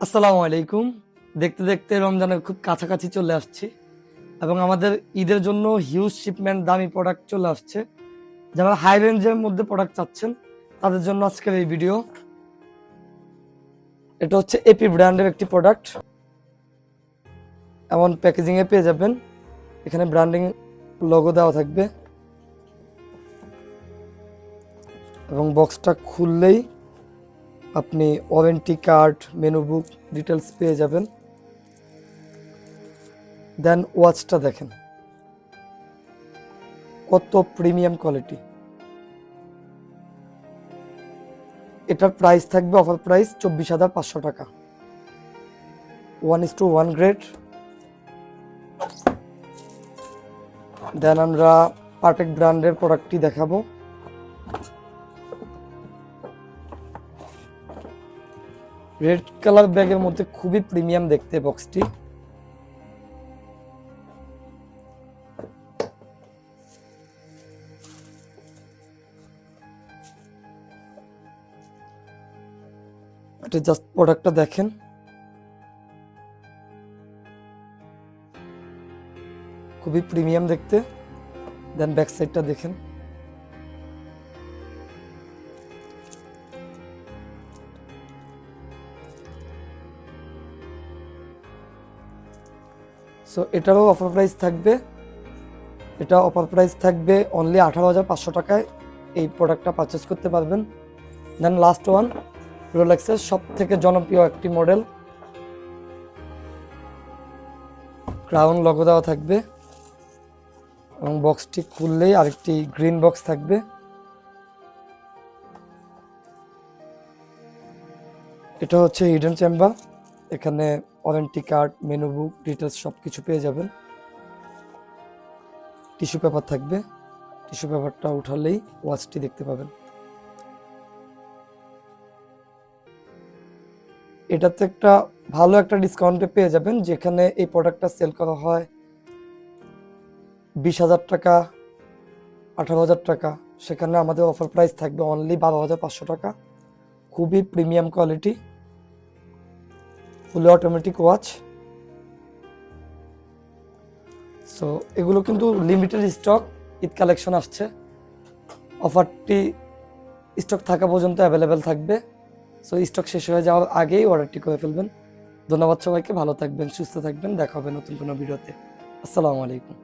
আসসালামু আলাইকুম। দেখতে দেখতে রমজানের খুব কাছাকাছি চলে আসছি এবং আমাদের ঈদের জন্য হিউজ শিপমেন্ট দামি প্রোডাক্ট চলে আসছে। যারা হাই রেঞ্জের মধ্যে প্রোডাক্ট চাচ্ছেন তাদের জন্য আজকের এই ভিডিও। এটা হচ্ছে এপি ব্র্যান্ডের একটি প্রোডাক্ট। এমন প্যাকেজিং এ পেয়ে যাবেন। এখানে ব্র্যান্ডিং লোগো দেওয়া থাকবে এবং বক্সটা খুললেই আপনি ওয়ারেন্টি কার্ড, মেনু বুক, ডিটেলস পেয়ে যাবেন। দেন ওয়াচটা দেখেন কত প্রিমিয়াম কোয়ালিটি। এটার প্রাইস থাকবে অফার প্রাইস 24,500 টাকা। 1:1 গ্রেড। দেন আমরা পার্টেক ব্র্যান্ডের প্রোডাক্টটি দেখাবো। রেড কালার ব্যাগের মধ্যে খুবই প্রিমিয়াম দেখতে বক্সটি। এটা জাস্ট প্রোডাক্টটা দেখেন, খুবই প্রিমিয়াম দেখতে। দেন ব্যাক সাইডটা দেখেন, সো এটারও অফার প্রাইস থাকবে। এটা অফার প্রাইস থাকবে অনলি 18,500 টাকায় এই প্রোডাক্টটা পারচেস করতে পারবেন। দেন লাস্ট ওয়ান, রোলেক্সের সব থেকে জনপ্রিয় একটি মডেল, ক্রাউন লোগো দেওয়া থাকবে এবং বক্সটি খুললেই আরেকটি গ্রিন বক্স থাকবে। এটা হচ্ছে হিডেন চেম্বার। এখানে ওয়ারেন্টি কার্ড, মেনু বুক, ডিটেলস সব কিছু পেয়ে যাবেন। টিস্যু পেপার থাকবে, টিস্যু পেপারটা উঠালেই ওয়াচটি দেখতে পাবেন। এটাতে একটা ভালো একটা ডিসকাউন্টে পেয়ে যাবেন, যেখানে এই প্রোডাক্টটা সেল করা হয় 20,000 টাকা, 18,000 টাকা, সেখানে আমাদের অফার প্রাইস থাকবে অনলি 12,500 টাকা। খুবই প্রিমিয়াম কোয়ালিটি, ফুলি অটোমেটিক ওয়াচ। সো এগুলো কিন্তু লিমিটেড স্টক, ঈদ কালেকশন আসছে। অফারটি স্টক থাকা পর্যন্ত অ্যাভেলেবেল থাকবে। সো স্টক শেষ হয়ে যাওয়ার আগেই অর্ডারটি করে ফেলবেন। ধন্যবাদ সবাইকে, ভালো থাকবেন, সুস্থ থাকবেন। দেখা হবে নতুন কোনো ভিডিওতে। আসসালামু আলাইকুম।